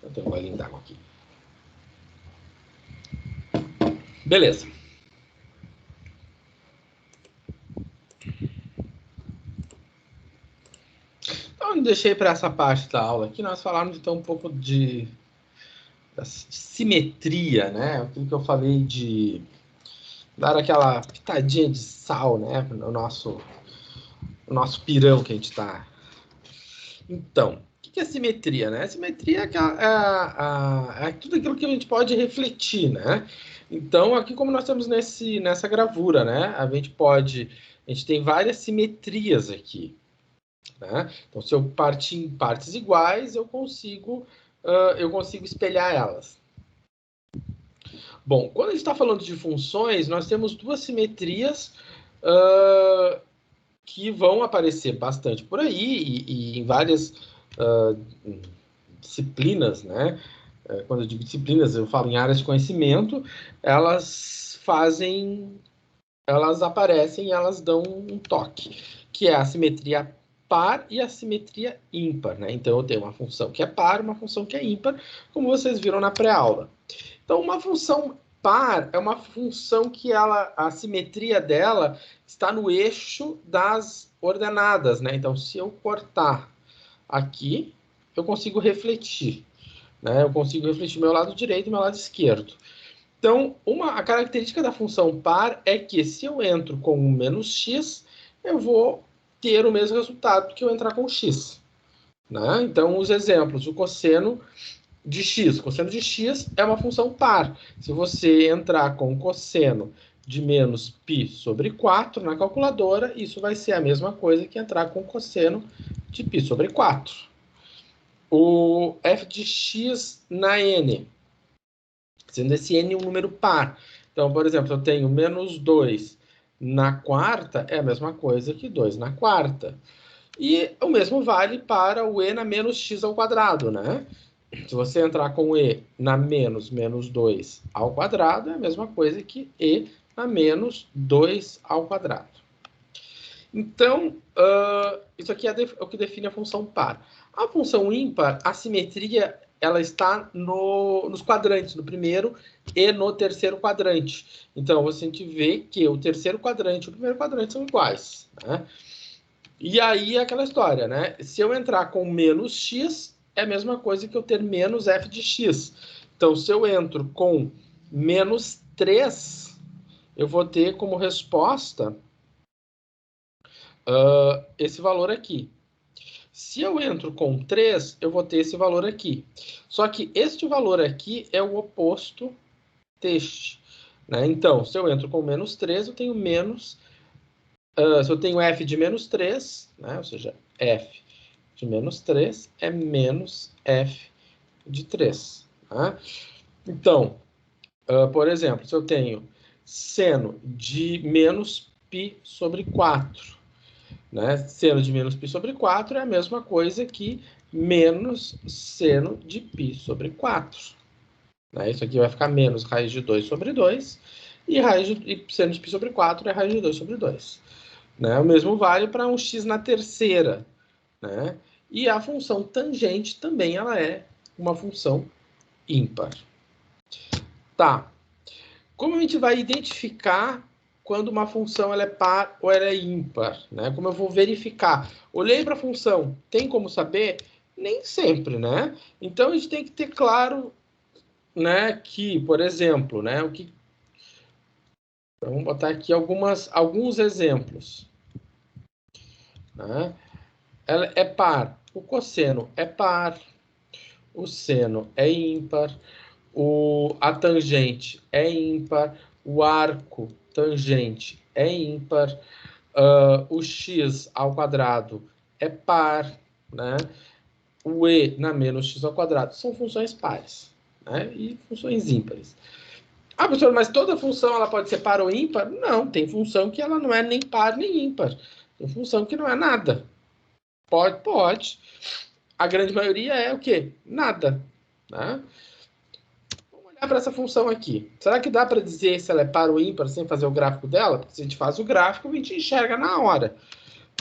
Eu tenho um golinho d'água aqui. Beleza. Então, eu deixei para essa parte da aula aqui, nós falamos então um pouco de simetria, né? Aquilo que eu falei de dar aquela pitadinha de sal, né? No nosso pirão que a gente está. Então, o que é simetria, né? Simetria é tudo aquilo que a gente pode refletir, né? Então, aqui como nós estamos nessa gravura, né? A gente tem várias simetrias aqui, né? Então, se eu partir em partes iguais, eu consigo espelhar elas. Bom, quando a gente está falando de funções, nós temos duas simetrias que vão aparecer bastante por aí e em várias disciplinas, né? Quando eu digo disciplinas, eu falo em áreas de conhecimento, elas aparecem e elas dão um toque, que é a simetria par e a simetria ímpar, né? Então, eu tenho uma função que é par, uma função que é ímpar, como vocês viram na pré-aula. Então, uma função par é uma função que a simetria dela está no eixo das ordenadas, né? Então, se eu cortar aqui, eu consigo refletir, né? Eu consigo refletir meu lado direito e meu lado esquerdo. Então, a característica da função par é que se eu entro com um menos x, eu vou ter o mesmo resultado que eu entrar com x, né? Então, os exemplos, o cosseno de x. Cosseno de x é uma função par. Se você entrar com cosseno de menos π sobre 4 na calculadora, isso vai ser a mesma coisa que entrar com cosseno de π sobre 4. O f de x na n, sendo esse n um número par. Então, por exemplo, eu tenho menos 2 na quarta, é a mesma coisa que 2 na quarta. E o mesmo vale para o e na menos x ao quadrado, né? Se você entrar com e na menos 2 ao quadrado, é a mesma coisa que e na menos 2 ao quadrado. Então, isso aqui é o que define a função par. A função ímpar, a simetria, ela está nos quadrantes, no primeiro e no terceiro quadrante. Então, você vê que o terceiro quadrante e o primeiro quadrante são iguais, né? E aí é aquela história, né? Se eu entrar com menos x, é a mesma coisa que eu ter menos f de x. Então, se eu entro com menos 3, eu vou ter como resposta esse valor aqui. Se eu entro com 3, eu vou ter esse valor aqui. Só que este valor aqui é o oposto deste, né? Então, se eu entro com menos 3, eu tenho menos... se eu tenho f de menos 3, né? Ou seja, f de menos 3 é menos f de 3. Tá? Então, por exemplo, se eu tenho seno de menos π sobre 4, né? Seno de menos π sobre 4 é a mesma coisa que menos seno de π sobre 4. Né? Isso aqui vai ficar menos raiz de 2 sobre 2, e seno de π sobre 4 é raiz de 2 sobre 2. Né? O mesmo vale para um x na terceira. Né? E a função tangente também ela é uma função ímpar. Tá. Como a gente vai identificar quando uma função ela é par ou ela é ímpar? Né? Como eu vou verificar? Olhei para a função, tem como saber? Nem sempre, né? Então, a gente tem que ter claro, né, que, por exemplo, né, vamos botar aqui alguns exemplos. Né? Ela é par. O cosseno é par. O seno é ímpar. A tangente é ímpar. O arco tangente é ímpar. O x ao quadrado é par. Né? O e na menos x ao quadrado são funções pares. Né? E funções ímpares. Ah, professor, mas toda função ela pode ser par ou ímpar? Não, tem função que ela não é nem par nem ímpar. Tem função que não é nada. Pode. A grande maioria é o quê? Nada. Né? Vamos olhar para essa função aqui. Será que dá para dizer se ela é par ou ímpar sem fazer o gráfico dela? Porque se a gente faz o gráfico, a gente enxerga na hora.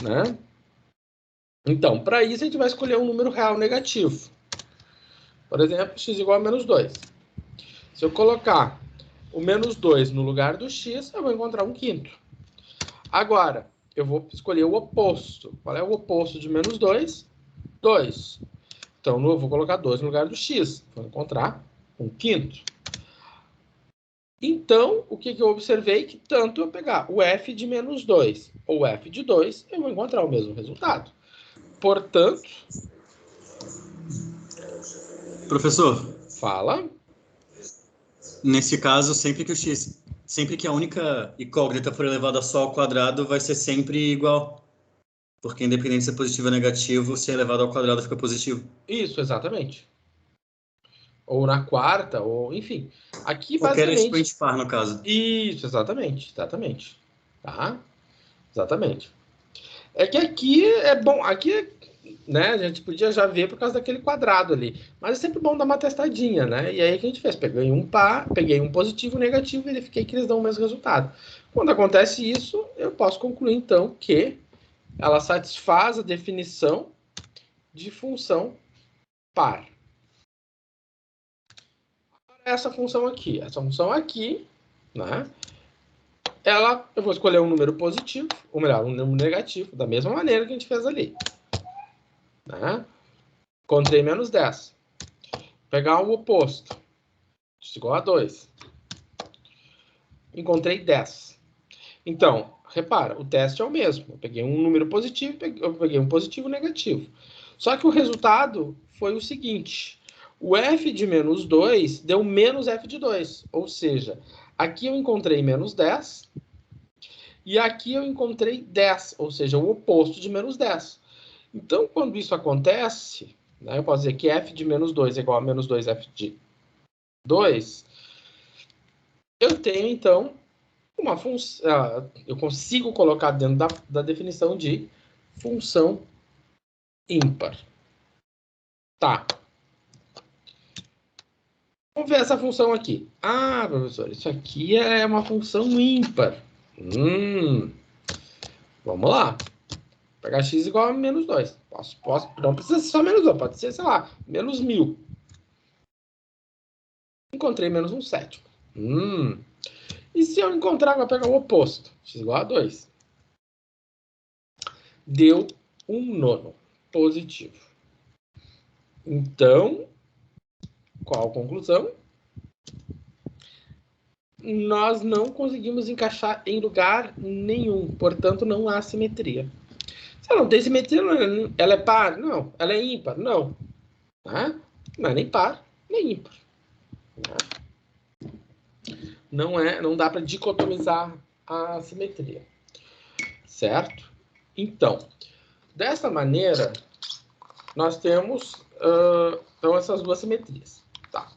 Né? Então, para isso, a gente vai escolher um número real negativo. Por exemplo, x igual a menos 2. Se eu colocar o menos 2 no lugar do x, eu vou encontrar um quinto. Agora, eu vou escolher o oposto. Qual é o oposto de menos 2? 2. Então, eu vou colocar 2 no lugar do x. Vou encontrar um quinto. Então, o que eu observei? Que tanto eu pegar o f de menos 2 ou o f de 2, eu vou encontrar o mesmo resultado. Portanto... Professor, fala. Nesse caso, sempre que a única incógnita for elevada só ao quadrado, vai ser sempre igual. Porque independente se é positivo ou negativo, se é elevado ao quadrado fica positivo. Isso, exatamente. Ou na quarta, ou enfim. Aqui, Qualquer basicamente... expoente par, no caso. Isso, exatamente. Exatamente. Tá? Exatamente. É que aqui é bom... Aqui, né, a gente podia já ver por causa daquele quadrado ali. Mas é sempre bom dar uma testadinha, né? E aí o que a gente fez? Peguei um par, peguei um positivo e um negativo e verifiquei que eles dão o mesmo resultado. Quando acontece isso, eu posso concluir, então, que ela satisfaz a definição de função par. Essa função aqui, né? Eu vou escolher um número positivo, ou melhor, um número negativo, da mesma maneira que a gente fez ali. Né? Encontrei menos 10. Pegar o oposto, x igual a 2. Encontrei 10. Então, repara, o teste é o mesmo. Eu peguei um número positivo, eu peguei um positivo e um negativo. Só que o resultado foi o seguinte: o f de menos 2 deu menos f de 2. Ou seja, aqui eu encontrei menos 10 e aqui eu encontrei 10, ou seja, o oposto de menos 10. Então, quando isso acontece, né, eu posso dizer que f de menos 2 é igual a menos 2f de 2. Eu tenho, então, uma função. Eu consigo colocar dentro da definição de função ímpar. Tá. Vamos ver essa função aqui. Ah, professor, isso aqui é uma função ímpar. Vamos lá. Vou pegar x igual a menos 2. Não precisa ser só menos 2, pode ser, sei lá, menos 1000. Encontrei menos 1/7. E se eu encontrar, vou pegar o oposto. X igual a 2. Deu 1/9 positivo. Então, qual a conclusão? Nós não conseguimos encaixar em lugar nenhum. Portanto, não há simetria. Se ela não tem simetria, ela é par? Não. Ela é ímpar? Não. Né? Não é nem par, nem ímpar. Não dá para dicotomizar a simetria. Certo? Então, dessa maneira, nós temos então essas duas simetrias. Tá.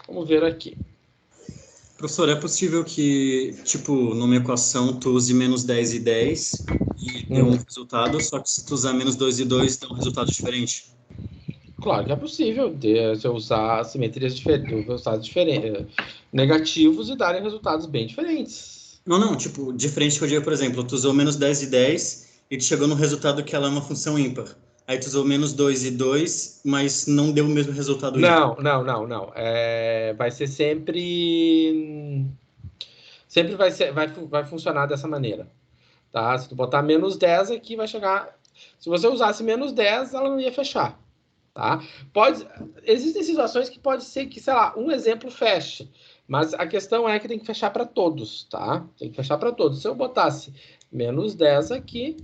Vamos ver aqui. Professor, é possível que, tipo, numa equação tu use menos 10 e 10 e dê um resultado, só que se tu usar menos 2 e 2, dá um resultado diferente? Claro que é possível se eu usar simetrias negativos e darem resultados bem diferentes. Não, tipo, diferente que eu digo, por exemplo, tu usou menos 10 e 10 e tu chegou no resultado que ela é uma função ímpar. Aí tu usou menos 2 e 2, mas não deu o mesmo resultado ímpar. Não. Vai ser sempre... Sempre vai funcionar dessa maneira. Tá? Se tu botar menos 10 aqui, vai chegar... Se você usasse menos 10, ela não ia fechar. Tá? Existem situações que pode ser que, sei lá, um exemplo feche. Mas a questão é que tem que fechar para todos, tá? Tem que fechar para todos. Se eu botasse menos 10 aqui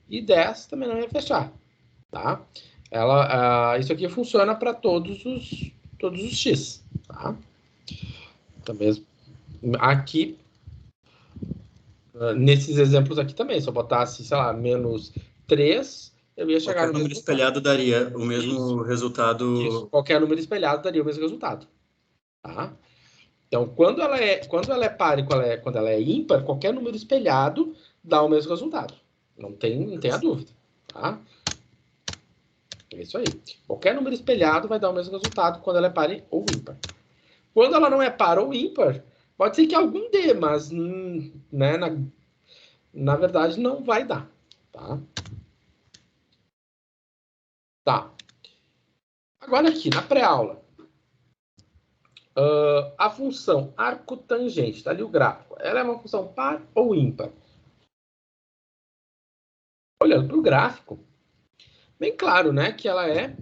e 10, também não ia fechar, tá? Isso aqui funciona para todos os x, tá? Também aqui, nesses exemplos aqui também, se eu botasse, sei lá, menos 3, eu ia chegar Qualquer no número mesmo resultado. espelhado daria o mesmo Isso. resultado. Qualquer número espelhado daria o mesmo resultado, tá? Então, quando ela é par e quando ela é ímpar, qualquer número espelhado dá o mesmo resultado. Não tem a dúvida, tá? É isso aí. Qualquer número espelhado vai dar o mesmo resultado quando ela é par ou ímpar. Quando ela não é par ou ímpar, pode ser que algum dê, mas né, na verdade não vai dar, tá? Tá. Agora aqui, na pré-aula, a função arcotangente, está ali o gráfico, ela é uma função par ou ímpar? Olhando para o gráfico, bem claro, né, que ela é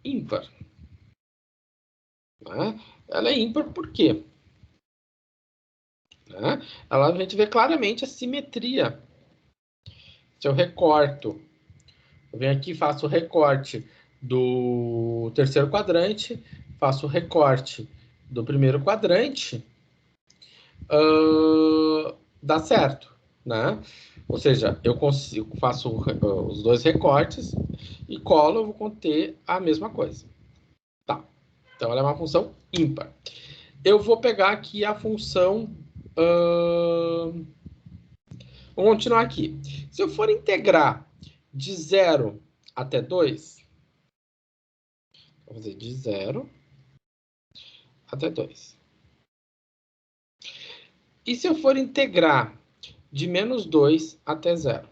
ímpar. Né? Ela é ímpar por quê? Né? A gente vê claramente a simetria. Se eu recorto, eu venho aqui, faço o recorte do terceiro quadrante, faço o recorte do primeiro quadrante, dá certo, né? Ou seja, eu consigo, faço os dois recortes e colo, eu vou conter a mesma coisa. Tá. Então, ela é uma função ímpar. Eu vou pegar aqui a função... vamos continuar aqui. Se eu for integrar de 0 até 2, vou fazer de 0 até 2. E se eu for integrar de menos 2 até 0?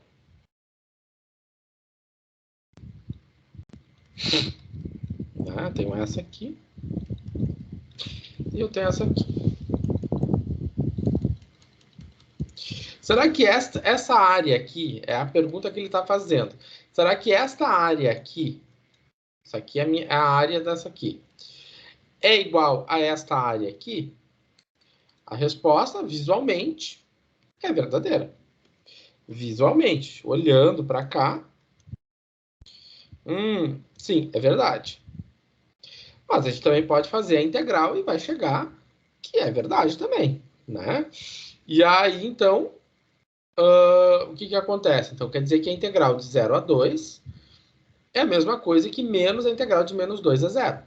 Né? Tenho essa aqui. E eu tenho essa aqui. Será que essa área aqui, é a pergunta que ele está fazendo, será que esta área aqui, isso aqui é a área dessa aqui, é igual a esta área aqui? A resposta, visualmente, é verdadeira. Visualmente, olhando para cá, sim, é verdade. Mas a gente também pode fazer a integral e vai chegar que é verdade também, né? E aí, então, o que acontece? Então, quer dizer que a integral de 0 a 2 é a mesma coisa que menos a integral de menos 2 a 0.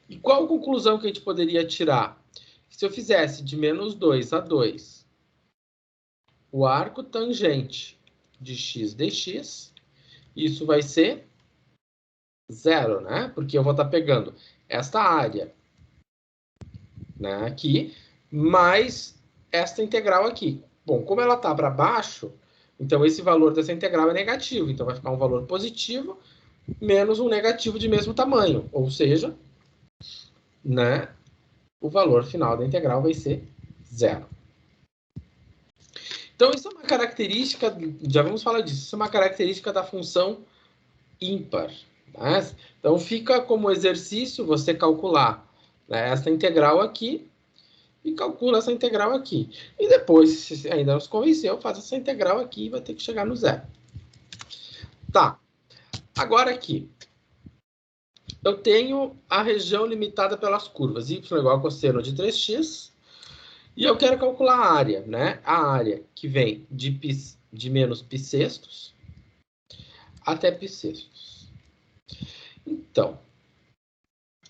E qual a conclusão que a gente poderia tirar? Se eu fizesse de menos 2 a 2 o arco tangente de x dx, isso vai ser 0, né? Porque eu vou estar pegando esta área, né, aqui, mais esta integral aqui. Bom, como ela está para baixo, então esse valor dessa integral é negativo. Então vai ficar um valor positivo menos um negativo de mesmo tamanho. Ou seja, né, o valor final da integral vai ser 0. Então isso é uma característica, já vamos falar disso, isso é uma característica da função ímpar. Né? Então fica como exercício você calcular, né, essa integral aqui e calcula essa integral aqui. E depois, se ainda não se convenceu, faz essa integral aqui e vai ter que chegar no zero. Tá. Agora aqui. Eu tenho a região limitada pelas curvas. Y igual a cosseno de 3x. E eu quero calcular a área, né? A área que vem de menos π sextos até π sextos. Então,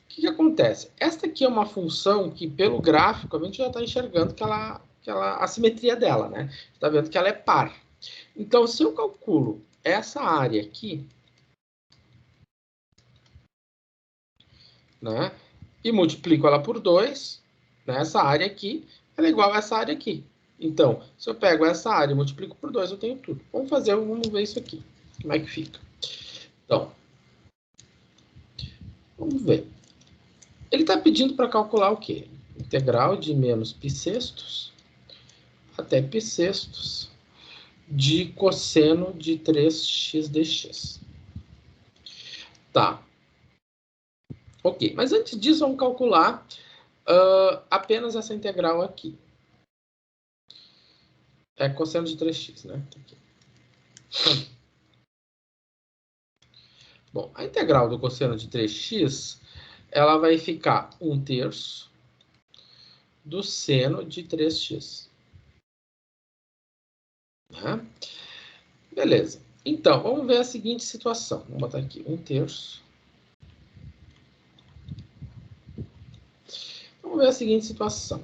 o que acontece? Esta aqui é uma função que, pelo gráfico, a gente já está enxergando a simetria dela, né? Está vendo que ela é par. Então, se eu calculo essa área aqui, né, e multiplico ela por 2, né, essa área aqui, ela é igual a essa área aqui. Então, se eu pego essa área e multiplico por 2, eu tenho tudo. Vamos ver isso aqui. Como é que fica? Então, vamos ver. Ele está pedindo para calcular o quê? Integral de menos π sextos até π sextos de cosseno de 3x dx. Tá. Ok, mas antes disso, vamos calcular apenas essa integral aqui. É cosseno de 3x, né? Aqui. Bom, a integral do cosseno de 3x, ela vai ficar 1/3 do seno de 3x. Né? Beleza. Então, vamos ver a seguinte situação. Vamos botar aqui 1/3. Vamos ver a seguinte situação.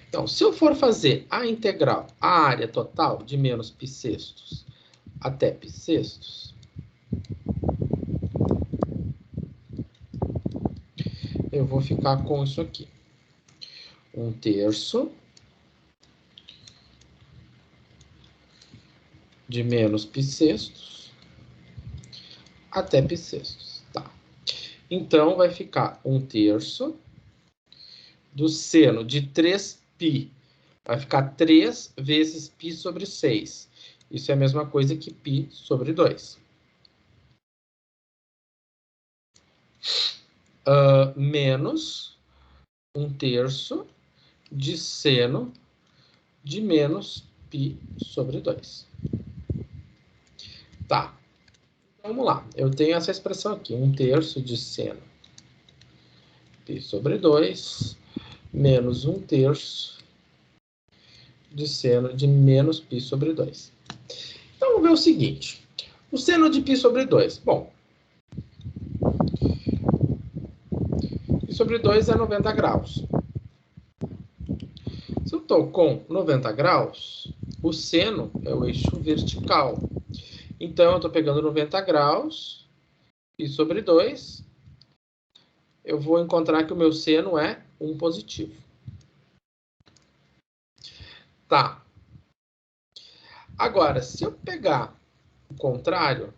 Então, se eu for fazer a integral, a área total de menos π sextos até π sextos, eu vou ficar com isso aqui. 1/3 de menos π sextos até π sextos. Tá. Então, vai ficar 1/3 do seno de 3π. Vai ficar 3 vezes π sobre 6. Isso é a mesma coisa que π sobre 2. Menos 1/3 de seno de menos π sobre 2. Tá. Vamos lá. Eu tenho essa expressão aqui. 1/3 de seno π sobre 2 menos 1/3 de seno de menos π sobre 2. Então, vamos ver o seguinte. O seno de π sobre 2. Bom, π sobre 2 é 90 graus. Se eu estou com 90 graus, o seno é o eixo vertical. Então, eu estou pegando 90 graus, π sobre 2. Eu vou encontrar que o meu seno é 1 positivo. Tá. Agora, se eu pegar o contrário,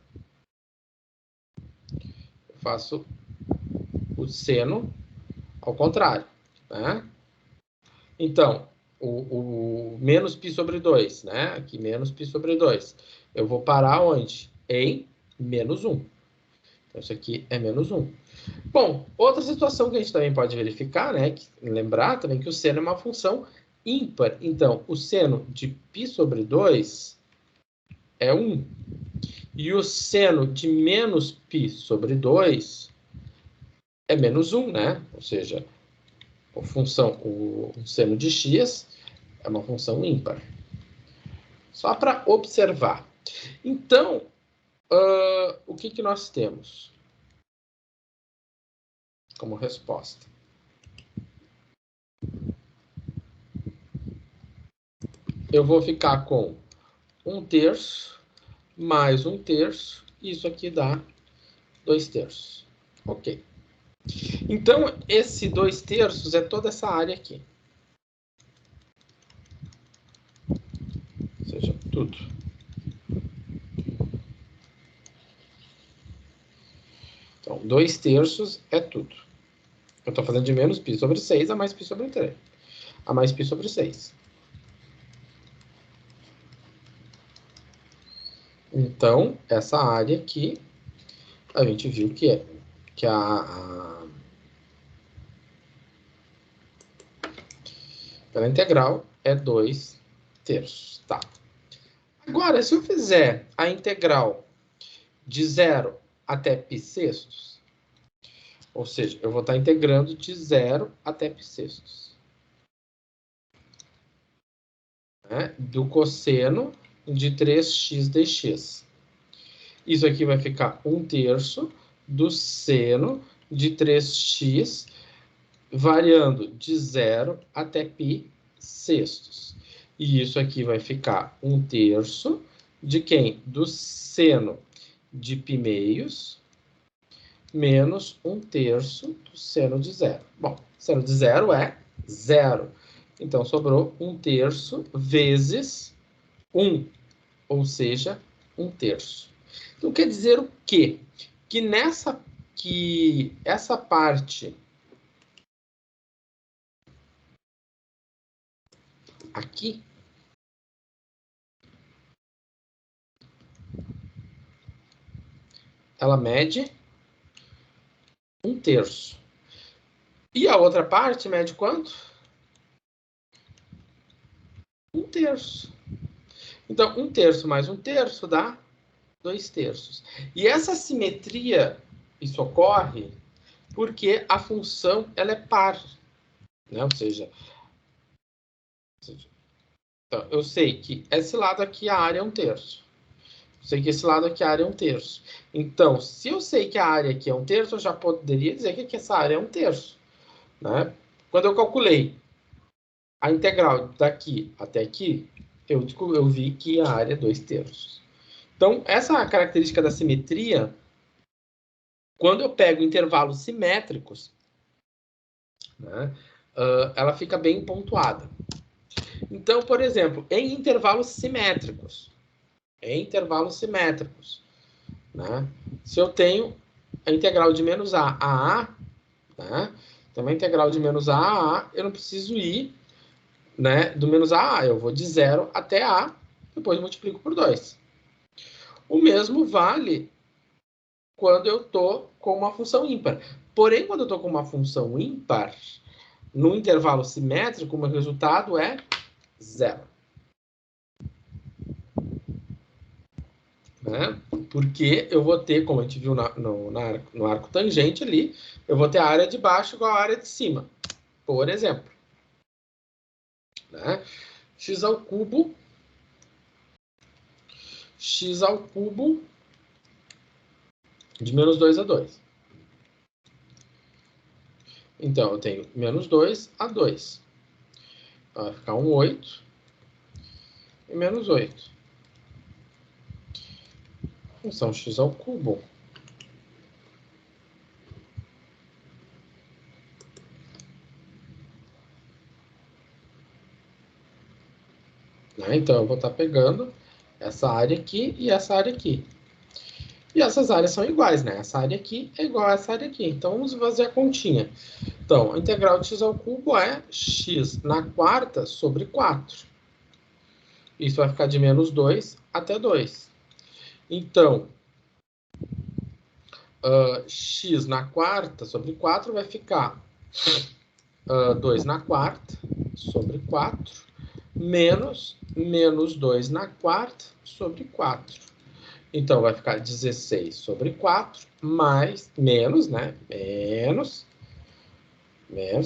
eu faço o seno ao contrário, né? Então, o menos π sobre 2, né? Aqui, menos π sobre 2. Eu vou parar onde? Em menos 1. Então, isso aqui é menos 1. Bom, outra situação que a gente também pode verificar, né? Lembrar também que o seno é uma função ímpar. Então, o seno de π sobre 2 é 1. E o seno de menos π sobre 2 é menos 1, né? Ou seja, o seno de x é uma função ímpar. Só para observar. Então, o que nós temos como resposta? Eu vou ficar com 1/3 mais 1/3. Isso aqui dá 2/3. Ok. Então, esse 2/3 é toda essa área aqui. Ou seja, tudo. Então, 2/3 é tudo. Eu estou fazendo de menos π sobre 6 a mais π sobre 3. A mais π sobre 6. Então, essa área aqui, a gente viu que pela integral é 2/3. Tá. Agora, se eu fizer a integral de 0 até π sextos, ou seja, eu vou estar integrando de 0 até π sextos, né, do cosseno de 3x dx. Isso aqui vai ficar 1/3 do seno de 3x, variando de 0 até π sextos. E isso aqui vai ficar 1/3 de quem? Do seno de π meios menos 1/3 do seno de 0. Bom, seno de 0 é 0. Então, sobrou 1/3 vezes 1, ou seja, 1/3. Então, quer dizer o quê? Que essa parte aqui ela mede 1/3. E a outra parte mede quanto? 1/3. Então, 1/3 mais 1/3 dá 2/3. E essa simetria, isso ocorre porque a função ela é par, né? Ou seja, então, eu sei que esse lado aqui a área é 1/3. Eu sei que esse lado aqui a área é 1/3. Então, se eu sei que a área aqui é 1/3, eu já poderia dizer que aqui essa área é 1/3. Né? Quando eu calculei a integral daqui até aqui, eu vi que a área é 2/3. Então, essa característica da simetria, quando eu pego intervalos simétricos, né, ela fica bem pontuada. Então, por exemplo, em intervalos simétricos, né? Se eu tenho a integral de menos a a, né? Então, a integral de menos a, eu não preciso ir, né, do menos a, eu vou de 0 até a, depois multiplico por 2. O mesmo vale quando eu estou com uma função ímpar. Porém, quando eu estou com uma função ímpar, no intervalo simétrico, o meu resultado é 0. Né? Porque eu vou ter, como a gente viu no arco tangente ali, eu vou ter a área de baixo igual à área de cima, por exemplo. Né? X ao cubo de menos 2 a 2. Então, eu tenho menos 2 a 2. Vai ficar um 8 e menos 8. Função x ao cubo. Né? Então, eu vou estar pegando essa área aqui e essa área aqui. E essas áreas são iguais, né? Essa área aqui é igual a essa área aqui. Então, vamos fazer a continha. Então, a integral de x ao cubo é x na quarta sobre 4. Isso vai ficar de menos 2 até 2. Então, x na quarta sobre 4 vai ficar 2 na quarta sobre 4 menos 2 na quarta sobre 4. Então, vai ficar 16 sobre 4 mais, menos, né? Menos,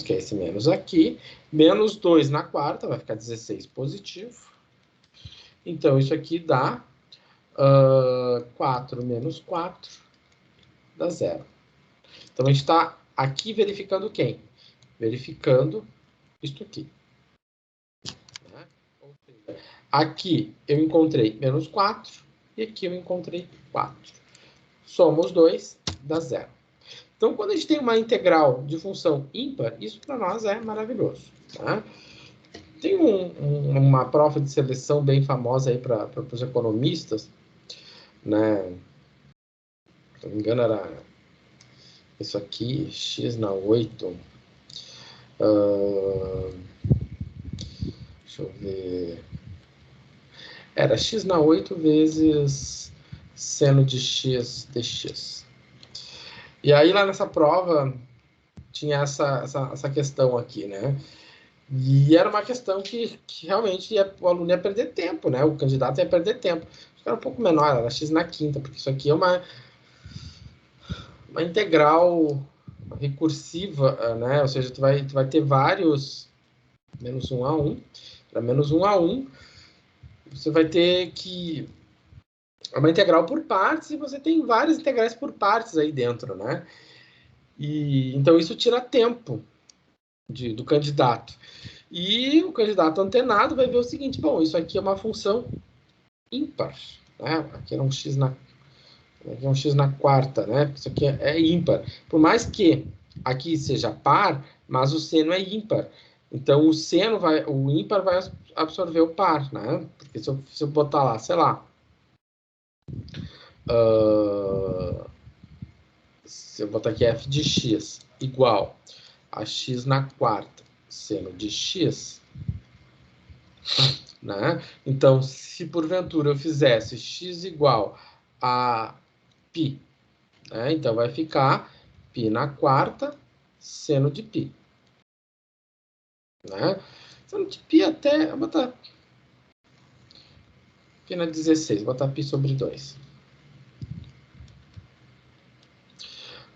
que é esse menos aqui. Menos 2 na quarta, vai ficar 16 positivo. Então, isso aqui dá 4 menos 4 dá 0. Então, a gente está aqui verificando quem? Verificando isto aqui. Né? Ou seja, aqui eu encontrei menos 4 e aqui eu encontrei 4. Soma os dois, dá 0. Então, quando a gente tem uma integral de função ímpar, isso para nós é maravilhoso. Tá? Tem uma prova de seleção bem famosa aí para os economistas, né? Se não me engano, era isso aqui, x na 8. Deixa eu ver. Era x na 8 vezes seno de x dx. E aí, lá nessa prova, tinha essa questão aqui, né? E era uma questão que realmente o aluno ia perder tempo, né? O candidato ia perder tempo. Acho que era um pouco menor, era x na quinta, porque isso aqui é uma integral recursiva, né? Ou seja, tu vai ter vários menos 1 a 1, para menos 1 a 1, você vai ter que é uma integral por partes e você tem várias integrais por partes aí dentro, né? E então isso tira tempo do candidato. E o candidato antenado vai ver o seguinte: bom, isso aqui é uma função ímpar, né? Aqui é um x na quarta, né? Isso aqui é ímpar. Por mais que aqui seja par, mas o seno é ímpar. Então o ímpar vai absorver o par, né? Porque se eu botar lá, sei lá, se eu botar aqui f de x igual a x na quarta seno de x, né? Então, se porventura eu fizesse x igual a π, né? Então vai ficar π na quarta seno de π. Né? Seno de π até, vou botar π na 16, vou botar π sobre 2.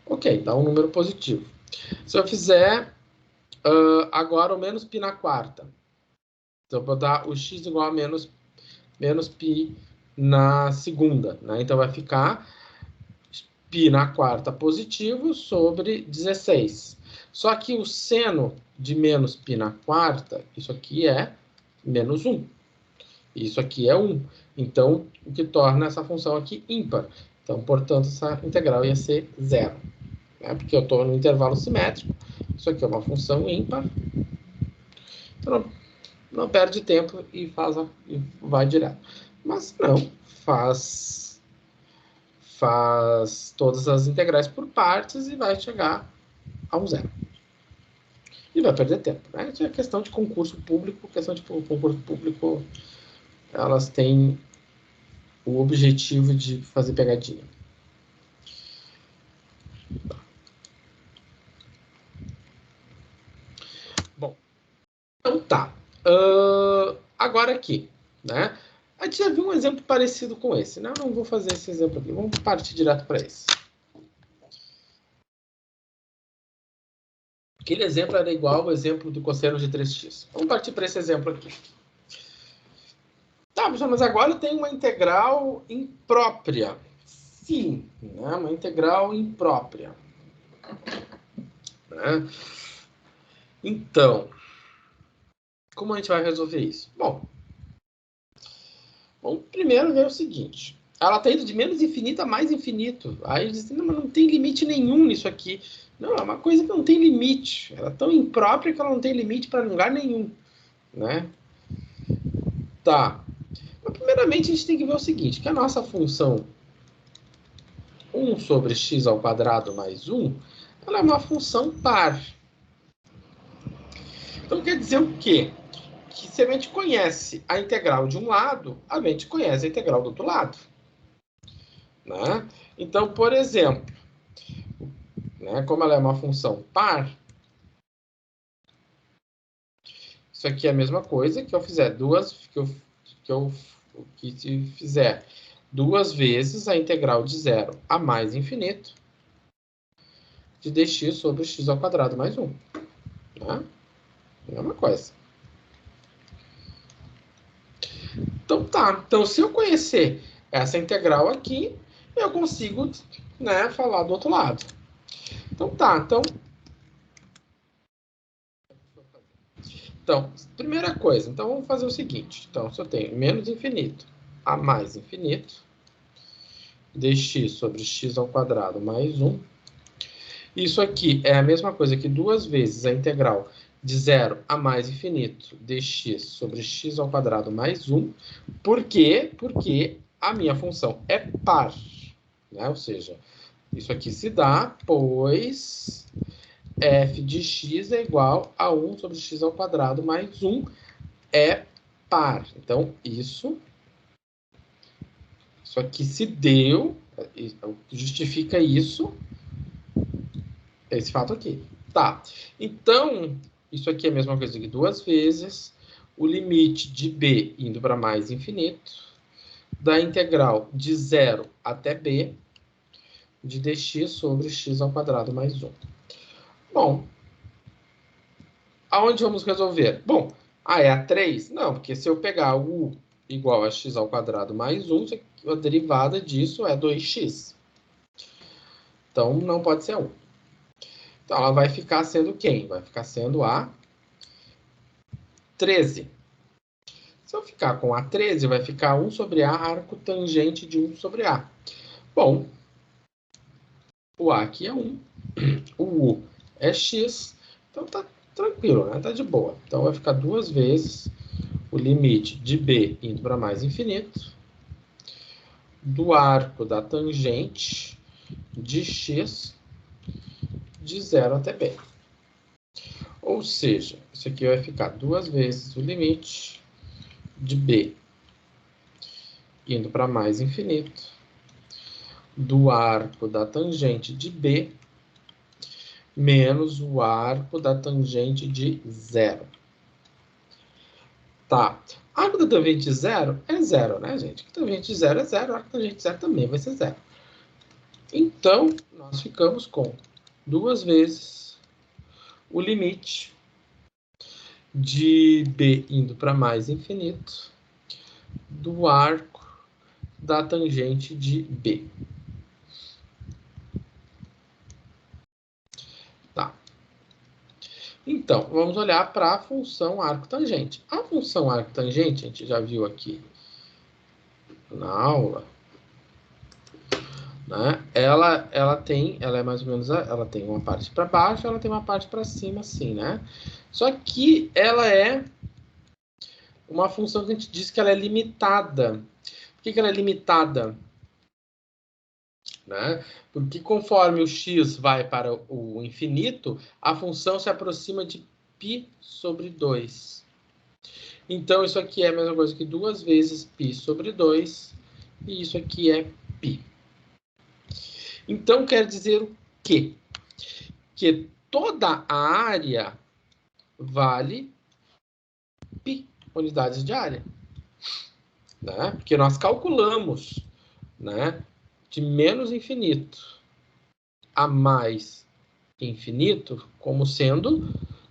Ok, dá um número positivo. Se eu fizer agora o menos π na quarta, então eu vou dar o x igual a menos π na segunda, né? Então vai ficar π na quarta positivo sobre 16. Só que o seno de menos π na quarta, isso aqui é menos 1. Isso aqui é 1. Então, o que torna essa função aqui ímpar. Então, portanto, essa integral ia ser 0. Né? Porque eu estou no intervalo simétrico. Isso aqui é uma função ímpar. Então, não perde tempo e vai direto. Mas não, faz faz todas as integrais por partes e vai chegar a um zero. E vai perder tempo, né? Isso é questão de concurso público. Questão de concurso público, elas têm o objetivo de fazer pegadinha. Bom, então tá. Agora aqui, né? A gente já viu um exemplo parecido com esse, né? Eu não vou fazer esse exemplo aqui. Vamos partir direto para esse. Aquele exemplo era igual ao exemplo do cosseno de 3x. Vamos partir para esse exemplo aqui. Tá, pessoal, mas agora tem uma integral imprópria. Sim, né? Uma integral imprópria. Né? Então, como a gente vai resolver isso? Bom, vamos primeiro ver o seguinte. Ela está indo de menos infinito a mais infinito. Aí diz, não, mas não tem limite nenhum nisso aqui. Não, é uma coisa que não tem limite. Ela é tão imprópria que ela não tem limite para lugar nenhum. Né? Tá. Mas, primeiramente, a gente tem que ver o seguinte, que a nossa função 1 sobre x ao quadrado mais 1, ela é uma função par. Então, quer dizer o quê? Que se a gente conhece a integral de um lado, a gente conhece a integral do outro lado. Né? Então, por exemplo, né, como ela é uma função par, isso aqui é a mesma coisa que eu fizer se fizer duas vezes a integral de 0 a mais infinito de dx sobre x ao quadrado mais 1. Né? Mesma coisa. Então tá. Então, se eu conhecer essa integral aqui, eu consigo, né, falar do outro lado. Então tá. Então, primeira coisa. Então, vamos fazer o seguinte. Então, se eu tenho menos infinito a mais infinito, dx sobre x ao quadrado mais 1. Isso aqui é a mesma coisa que duas vezes a integral de 0 a mais infinito dx sobre x ao quadrado mais 1. Por quê? Porque a minha função é par. Né? Ou seja, isso aqui se dá, pois f de x é igual a 1 sobre x ao quadrado mais 1 é par. Então, isso aqui se deu, justifica isso, esse fato aqui. Tá. Então, isso aqui é a mesma coisa que duas vezes o limite de b indo para mais infinito da integral de 0 até b de dx sobre x ao quadrado mais 1. Bom, aonde vamos resolver? Bom, é a 3? Não, porque se eu pegar o u igual a x ao quadrado mais 1, a derivada disso é 2x. Então, não pode ser 1. Então, ela vai ficar sendo quem? Vai ficar sendo a 13. Se eu ficar com a 13, vai ficar 1 sobre a arco tangente de 1 sobre a. Bom, o a aqui é 1, o u é x, então tá tranquilo, né? Tá de boa. Então, vai ficar duas vezes o limite de b indo para mais infinito do arco da tangente de x de 0 até b. Ou seja, isso aqui vai ficar duas vezes o limite de b indo para mais infinito do arco da tangente de b menos o arco da tangente de 0. Tá. Arco da tangente de 0 é 0, né, gente? A tangente de 0 é 0, arco da tangente de 0 também vai ser 0. Então, nós ficamos com duas vezes o limite de b indo para mais infinito do arco da tangente de b. Tá. Então, vamos olhar para a função arco-tangente. A função arco-tangente, a gente já viu aqui na aula, né? Ela é mais ou menos, ela tem uma parte para baixo, ela tem uma parte para cima, assim, né? Só que ela é uma função que a gente diz que ela é limitada. Por que ela é limitada? né? Porque conforme o x vai para o infinito, a função se aproxima de π sobre 2. Então, isso aqui é a mesma coisa que 2 vezes π sobre 2, e isso aqui é π. Então, quer dizer o quê? Que toda a área vale π unidades de área, né? Porque nós calculamos, né, de menos infinito a mais infinito como sendo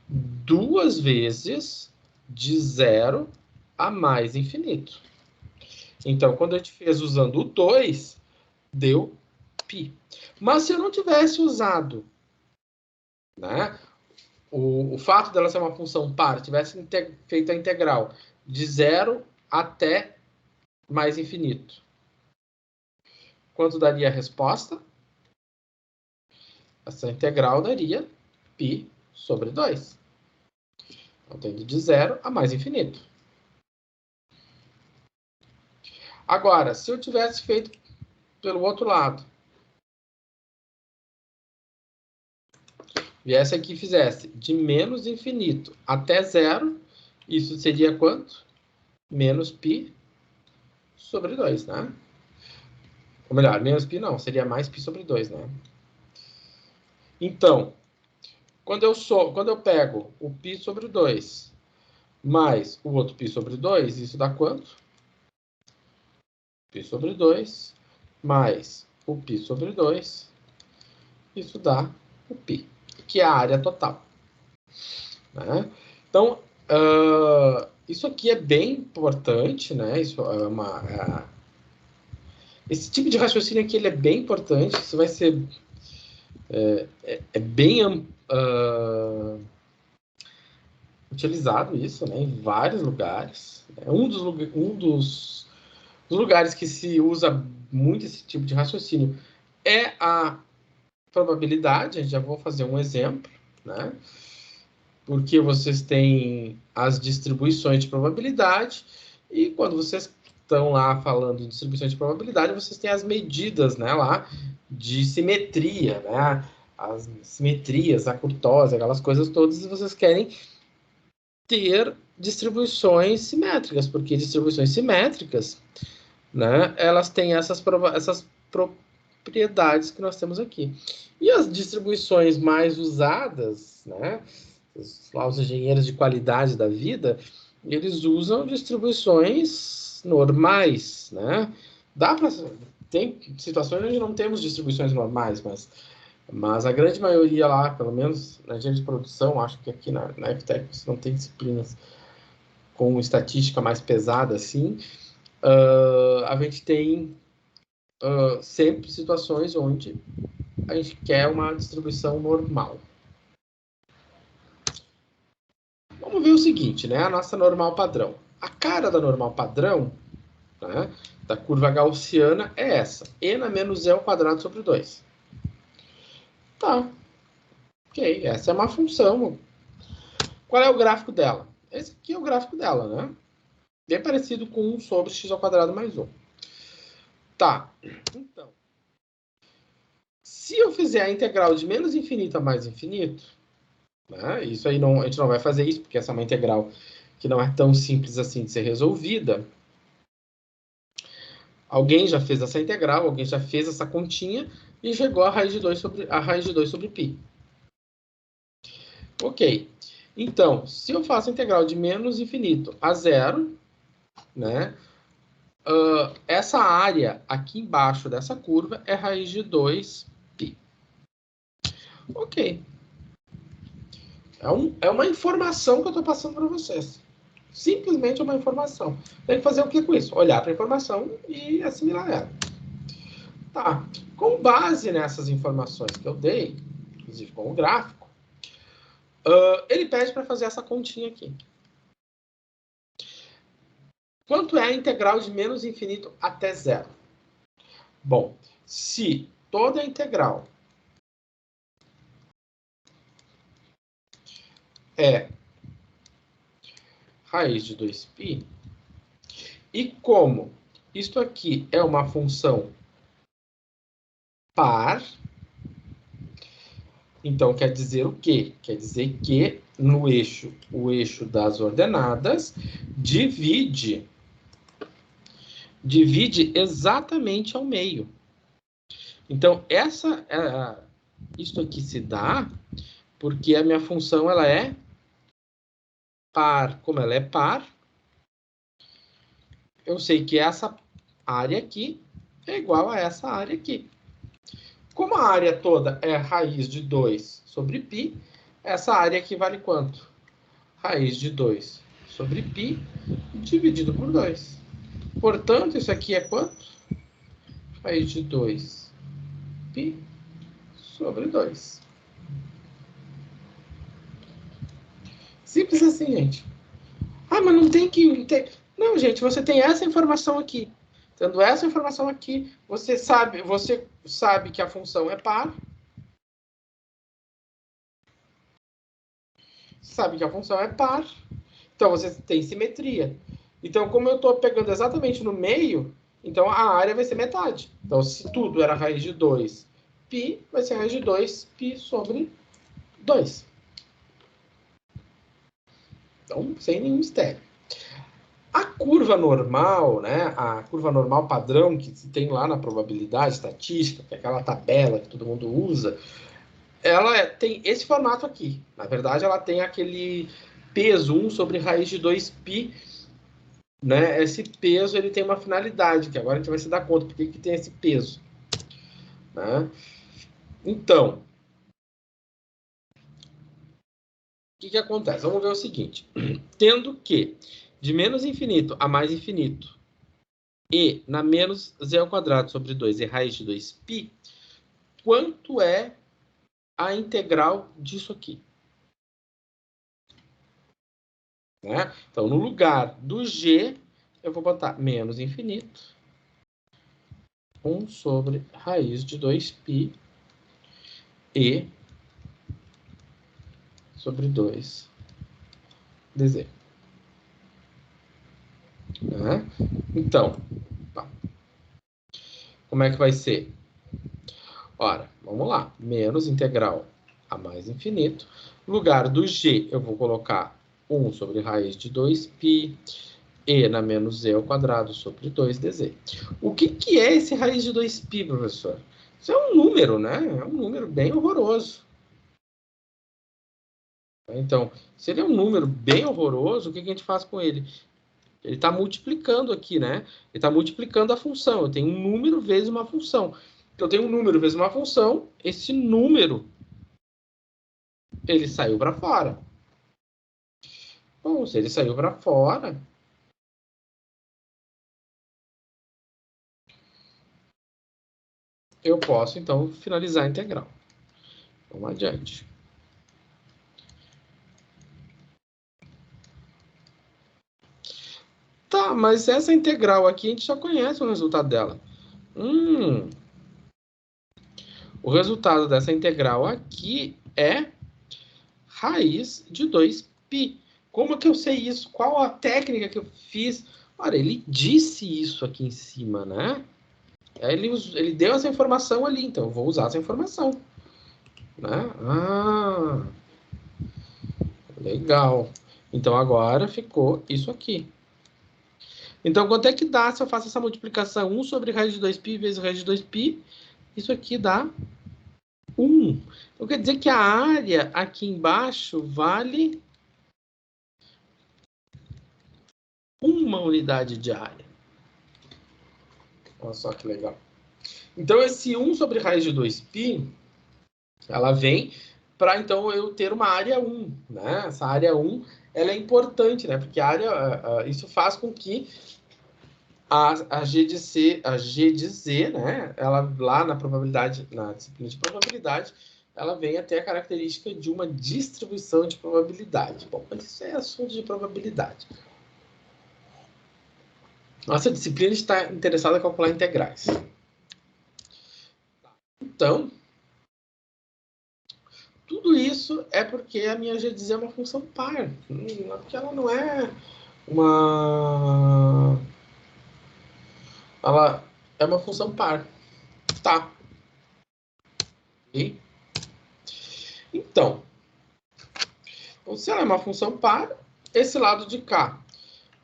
2 vezes de 0 a mais infinito. Então, quando a gente fez usando o 2, deu π. Mas se eu não tivesse usado, né, o fato dela ser uma função par, tivesse feito a integral de 0 até mais infinito, quanto daria a resposta? Essa integral daria π sobre 2. Então, tendo de 0 a mais infinito. Agora, se eu tivesse feito pelo outro lado, viesse aqui e fizesse de menos infinito até 0, isso seria quanto? Menos π sobre 2, né? Ou melhor, menos π não, seria mais π sobre 2, né? Então, quando eu pego o π sobre 2 mais o outro π sobre 2, isso dá quanto? Π sobre 2 mais o π sobre 2, isso dá o π, que é a área total. Né? Então, isso aqui é bem importante, né? Isso é esse tipo de raciocínio aqui ele é bem importante. Isso vai ser bem utilizado isso, né? Em vários lugares. Um dos lugares que se usa muito esse tipo de raciocínio é a probabilidade. Eu já vou fazer um exemplo, né? Porque vocês têm as distribuições de probabilidade e quando vocês estão lá falando de distribuições de probabilidade, vocês têm as medidas, né, lá de simetria, né? As simetrias, a curtose, aquelas coisas todas, e vocês querem ter distribuições simétricas, porque distribuições simétricas, né, elas têm essas propriedades que nós temos aqui. E as distribuições mais usadas, né, os engenheiros de qualidade da vida, eles usam distribuições normais, né? Tem situações onde não temos distribuições normais, mas a grande maioria lá, pelo menos na engenharia de produção, acho que aqui na FTech você não tem disciplinas com estatística mais pesada assim, a gente tem sempre situações onde a gente quer uma distribuição normal. Vamos ver o seguinte, né? A nossa normal padrão. A cara da normal padrão, né, da curva gaussiana é essa. E na menos E ao quadrado sobre 2. Tá. Ok, essa é uma função. Qual é o gráfico dela? Esse aqui é o gráfico dela, né? Bem parecido com 1 sobre x ao quadrado mais 1. Tá. Então, se eu fizer a integral de menos infinito a mais infinito, né, isso aí a gente não vai fazer isso, porque essa é uma integral que não é tão simples assim de ser resolvida. Alguém já fez essa integral, alguém já fez essa continha e chegou a raiz de 2 sobre π. Ok. Então, se eu faço a integral de menos infinito a 0, né, essa área aqui embaixo dessa curva é raiz de 2π. Ok. É uma informação que eu estou passando para vocês. Simplesmente uma informação. Tem que fazer o que com isso? Olhar para a informação e assimilar ela. Tá. Com base nessas informações que eu dei, inclusive com o gráfico, ele pede para fazer essa continha aqui. Quanto é a integral de menos infinito até 0? Bom, se toda a integral é raiz de 2π, e como isto aqui é uma função par. Então, quer dizer o quê? Quer dizer que no eixo, o eixo das ordenadas divide exatamente ao meio. Então, isso aqui se dá porque a minha função ela é par. Como ela é par, eu sei que essa área aqui é igual a essa área aqui. Como a área toda é raiz de 2 sobre π, essa área aqui vale quanto? Raiz de 2 sobre π dividido por 2. Portanto, isso aqui é quanto? Raiz de 2 π sobre 2. Simples assim, gente. Ah, mas não tem que... Não, gente, você tem essa informação aqui. Tendo essa informação aqui, você sabe que a função é par. Sabe que a função é par. Então, você tem simetria. Então, como eu estou pegando exatamente no meio, então a área vai ser metade. Então, se tudo era raiz de 2 π, vai ser raiz de 2 π sobre 2. Então, sem nenhum mistério. A curva normal, né, a curva normal padrão que se tem lá na probabilidade estatística, que é aquela tabela que todo mundo usa, ela tem esse formato aqui. Na verdade, ela tem aquele peso 1 sobre raiz de 2π, né? Esse peso ele tem uma finalidade, que agora a gente vai se dar conta por que tem esse peso. Né? Então, o que acontece? Vamos ver o seguinte. Tendo que de menos infinito a mais infinito e na menos z ao quadrado sobre 2 e raiz de 2π, quanto é a integral disso aqui? Né? Então, no lugar do g, eu vou botar menos infinito, 1 sobre raiz de 2π e sobre 2 dz. Né? Então, tá. Como é que vai ser? Ora, vamos lá. Menos integral a mais infinito. No lugar do g, eu vou colocar 1 sobre raiz de 2π e na menos z ao quadrado sobre 2 dz. O que é esse raiz de 2π, professor? Isso é um número, né? É um número bem horroroso. Então, se ele é um número bem horroroso, o que a gente faz com ele? Ele está multiplicando aqui, né? Ele está multiplicando a função. Eu tenho um número vezes uma função. Então, eu tenho um número vezes uma função. Esse número, ele saiu para fora. Bom, se ele saiu para fora, eu posso, então, finalizar a integral. Vamos adiante. Tá, mas essa integral aqui, a gente já conhece o resultado dela. O resultado dessa integral aqui é raiz de 2π. Como que eu sei isso? Qual a técnica que eu fiz? Olha, ele disse isso aqui em cima, né? Ele deu essa informação ali, então eu vou usar essa informação. Né? Ah, legal. Então agora ficou isso aqui. Então quanto é que dá se eu faço essa multiplicação? 1 sobre raiz de 2π vezes raiz de 2π. Isso aqui dá 1. Então quer dizer que a área aqui embaixo vale 1 unidade de área. Olha só que legal. Então, esse 1 sobre raiz de 2π, ela vem para, então, eu ter uma área 1. Né? Essa área 1 ela é importante, né? Porque a área, isso faz com que a G de Z, né? Ela lá na probabilidade, na disciplina de probabilidade, ela vem a ter a característica de uma distribuição de probabilidade. Bom, mas isso é assunto de probabilidade. Nossa disciplina está interessada em calcular integrais. Então, tudo isso é porque a minha G de Z é uma função par. Porque ela não é uma... Ela é uma função par. Tá. Ok? Então, se ela é uma função par, esse lado de cá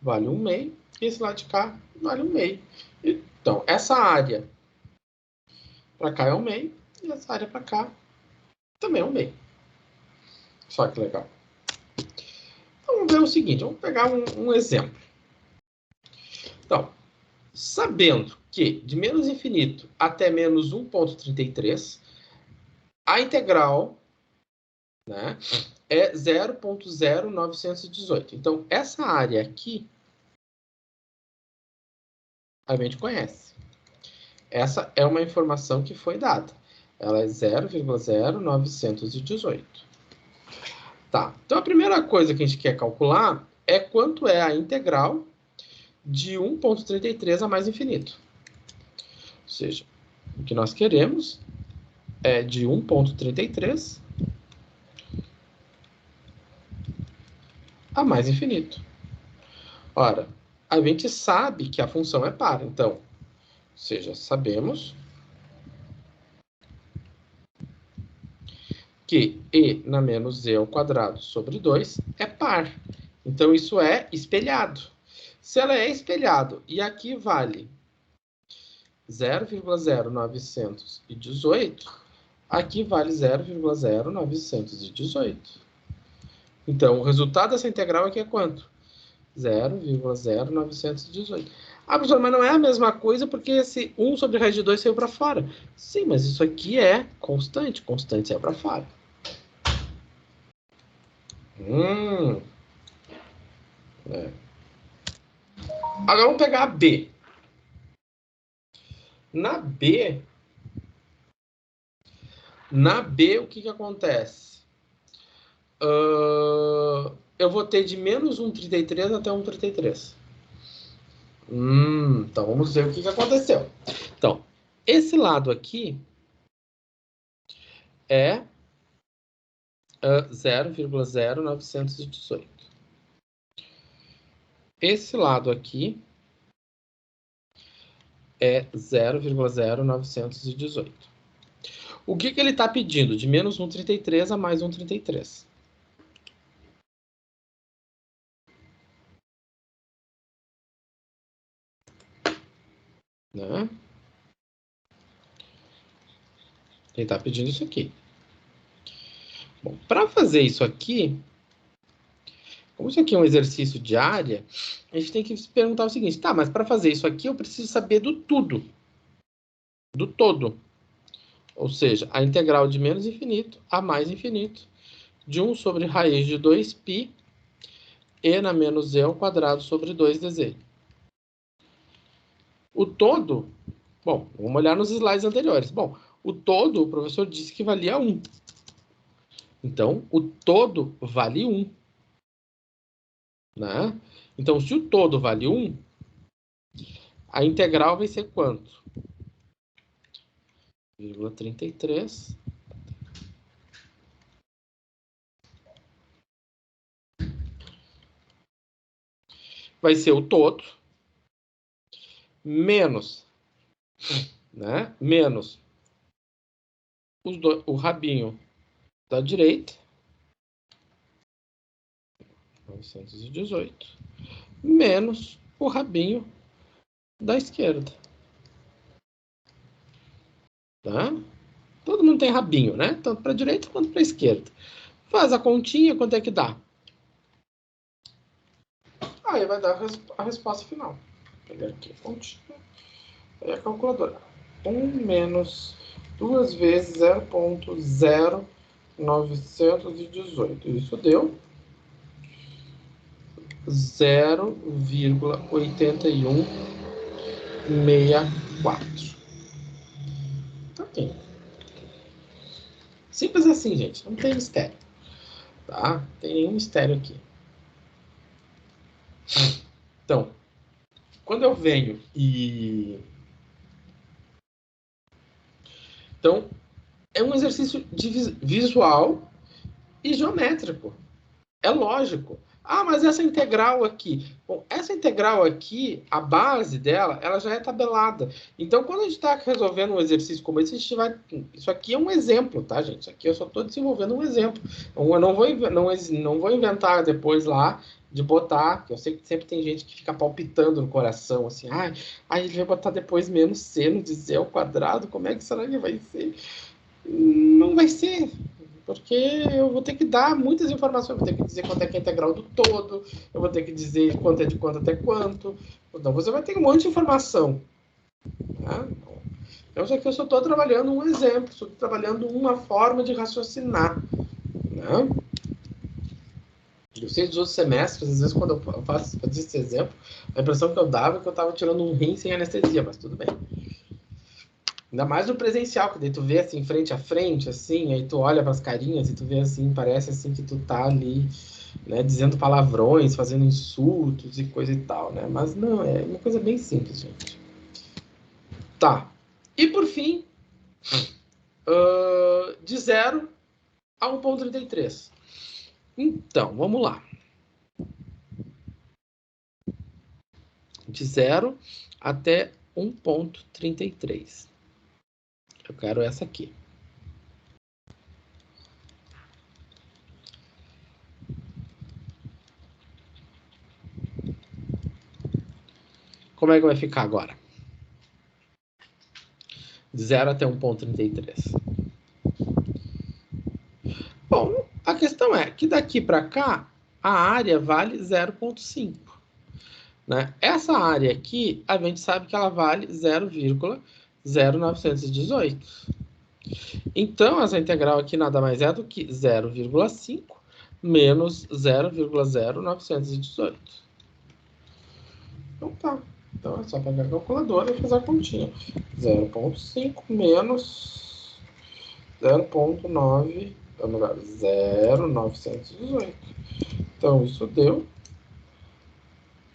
vale 1 meio, e esse lado de cá vale 1 meio. Então, essa área para cá é 1 meio, e essa área para cá também é 1 meio. Só que legal. Então, vamos ver o seguinte, vamos pegar um exemplo. Então, sabendo que de menos infinito até menos 1,33, a integral, né, é 0,0918. Então, essa área aqui, a gente conhece. Essa é uma informação que foi dada. Ela é 0,0918. Tá. Então, a primeira coisa que a gente quer calcular é quanto é a integral de 1,33 a mais infinito. Ou seja, o que nós queremos é de 1,33 a mais infinito. Ora, a gente sabe que a função é par, então, ou seja, sabemos que e na menos e ao quadrado sobre 2 é par. Então, isso é espelhado. Se ela é espelhado e aqui vale 0,0918, aqui vale 0,0918. Então, o resultado dessa integral aqui é quanto? 0,0918. Ah, professor, mas não é a mesma coisa porque esse 1 sobre raiz de 2 saiu para fora. Sim, mas isso aqui é constante. Constante saiu para fora. É. Agora vamos pegar a B. Na B, o que acontece? Eu vou ter de menos 1,33 até 1,33. Então vamos ver o que aconteceu. Então, esse lado aqui é 0,0918. Esse lado aqui é 0,0918. O que ele está pedindo? De menos 1,33 a mais 1,33. Né? Ele está pedindo isso aqui. Bom, para fazer isso aqui, como isso aqui é um exercício de área, a gente tem que se perguntar o seguinte, tá, mas para fazer isso aqui eu preciso saber do tudo, do todo. Ou seja, a integral de menos infinito a mais infinito de 1 sobre raiz de 2π e na menos e ao quadrado sobre 2dz. O todo, bom, vamos olhar nos slides anteriores. Bom, o todo, o professor disse que valia 1. Então, o todo vale 1. Né? Então, se o todo vale 1, a integral vai ser quanto? 0,33 vai ser o todo menos, né? Menos o rabinho da direita, 918, menos o rabinho da esquerda. Tá? Todo mundo tem rabinho, né? Tanto para a direita quanto para a esquerda. Faz a continha, quanto é que dá? Aí vai dar a resposta final. Vou pegar aqui a continha. Aí a calculadora. 1 menos 2 vezes 0,0918. Isso deu 0,8164. Ok. Simples assim, gente. Não tem mistério. Tá? Não tem nenhum mistério aqui. Então, quando eu venho e... Então, é um exercício visual e geométrico. É lógico. Ah, mas essa integral aqui... Bom, essa integral aqui, a base dela, ela já é tabelada. Então, quando a gente está resolvendo um exercício como esse, a gente vai... Isso aqui é um exemplo, tá, gente? Isso aqui eu só estou desenvolvendo um exemplo. Então, eu não vou inventar depois lá de botar, que eu sei que sempre tem gente que fica palpitando no coração, assim, ele vai botar depois menos c no de z ao quadrado, como é que será que vai ser? Não vai ser, porque eu vou ter que dar muitas informações, eu vou ter que dizer quanto é que é a integral do todo, eu vou ter que dizer quanto é de quanto até quanto, então você vai ter um monte de informação. Né? Então, isso aqui eu só estou trabalhando um exemplo, estou trabalhando uma forma de raciocinar. Né? Eu sei dos outros semestres, às vezes quando eu fazia esse exemplo, a impressão que eu dava é que eu estava tirando um rim sem anestesia, mas tudo bem. Ainda mais no presencial, que daí tu vê assim, frente a frente, assim, aí tu olha para as carinhas e tu vê assim, parece assim que tu tá ali, né, dizendo palavrões, fazendo insultos e coisa e tal, né? Mas não, é uma coisa bem simples, gente. Tá. E por fim, de 0 a 1,33. Então, vamos lá. De 0 até 1,33. Eu quero essa aqui. Como é que vai ficar agora? De 0 até 1,33. Bom, a questão é que daqui para cá, a área vale 0,5. Né? Essa área aqui, a gente sabe que ela vale 0,0918. Então, essa integral aqui nada mais é do que 0,5 menos 0,0918. Então tá. Então é só pegar a calculadora e fazer a continha. 0,5 menos 0,918. Então, isso deu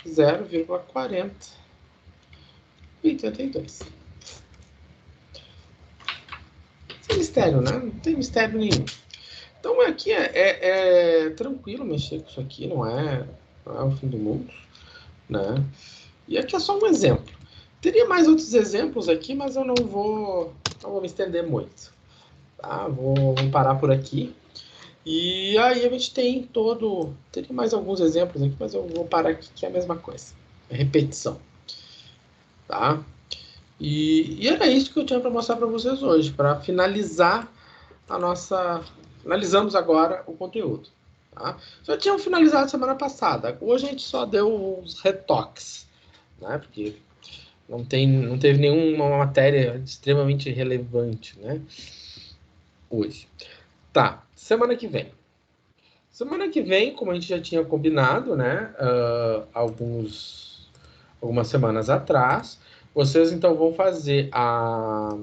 0,4082. Sem mistério, né? Não tem mistério nenhum. Então, aqui é tranquilo mexer com isso aqui, não é o fim do mundo, né? E aqui é só um exemplo. Teria mais outros exemplos aqui, mas eu não vou me estender muito. Tá? Vou parar por aqui. E aí a gente tem teria mais alguns exemplos aqui, mas eu vou parar aqui, que é a mesma coisa. É repetição. Tá? E era isso que eu tinha para mostrar para vocês hoje, para finalizar a nossa... Finalizamos agora o conteúdo. Tá? Já tinham finalizado semana passada. Hoje a gente só deu uns retoques, né? Porque não teve nenhuma matéria extremamente relevante, né? Hoje. Tá, semana que vem. Semana que vem, como a gente já tinha combinado, né? Algumas semanas atrás, vocês então vão fazer a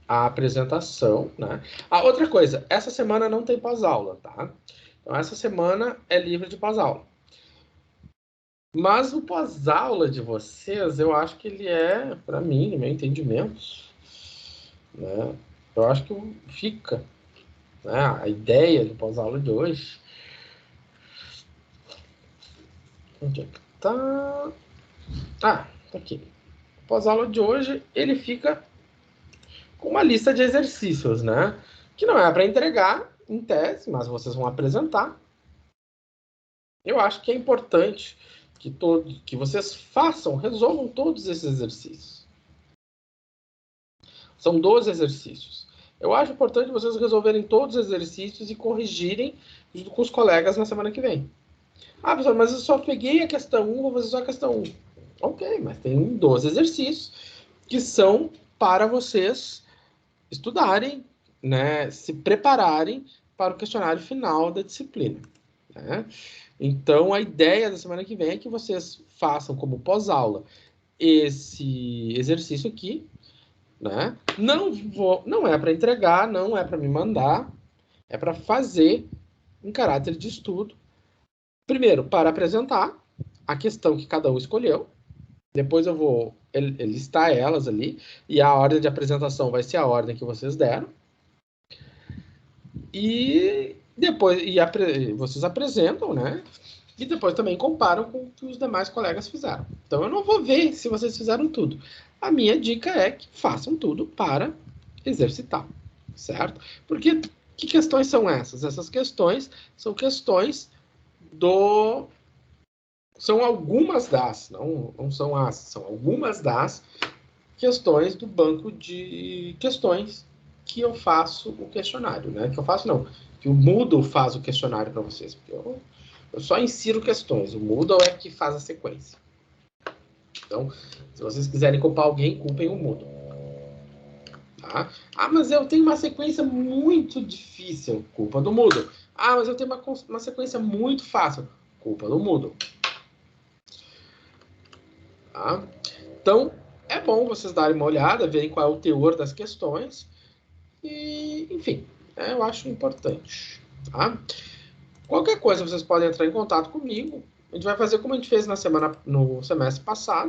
apresentação, né? Outra coisa, essa semana não tem pós-aula, tá? Então, essa semana é livre de pós-aula. Mas o pós-aula de vocês, eu acho que ele é, para mim, no meu entendimento, né? Eu acho que fica, né? A ideia do pós-aula de hoje. Onde é que tá? Tá aqui. O pós-aula de hoje, ele fica com uma lista de exercícios, né? Que não é para entregar em tese, mas vocês vão apresentar. Eu acho que é importante que vocês resolvam todos esses exercícios. São 12 exercícios. Eu acho importante vocês resolverem todos os exercícios e corrigirem junto com os colegas na semana que vem. Professor, mas eu só peguei a questão 1, vou fazer só a questão 1. Ok, mas tem 12 exercícios que são para vocês estudarem, né, se prepararem para o questionário final da disciplina. Né? Então, a ideia da semana que vem é que vocês façam como pós-aula esse exercício aqui, né? Não é para entregar, não é para me mandar, é para fazer em caráter de estudo. Primeiro, para apresentar a questão que cada um escolheu. Depois eu vou listar elas ali, e a ordem de apresentação vai ser a ordem que vocês deram. E Depois, vocês apresentam, né? E depois também comparam com o que os demais colegas fizeram. Então, eu não vou ver se vocês fizeram tudo. A minha dica é que façam tudo para exercitar, certo? Porque que questões são essas? Essas questões são questões do... São algumas das, não são as, são algumas das questões do banco de questões que eu faço o questionário, né? Que eu faço, não, que o Moodle faz o questionário para vocês, porque eu só insiro questões, o Moodle é que faz a sequência. Então, se vocês quiserem culpar alguém, culpem o Moodle. Tá? Ah, mas eu tenho uma sequência muito difícil, culpa do Moodle. Ah, mas eu tenho uma sequência muito fácil, culpa do Moodle. Tá? Então, é bom vocês darem uma olhada, verem qual é o teor das questões. E, enfim, eu acho importante. Tá? Qualquer coisa, vocês podem entrar em contato comigo. A gente vai fazer como a gente fez no semestre passado.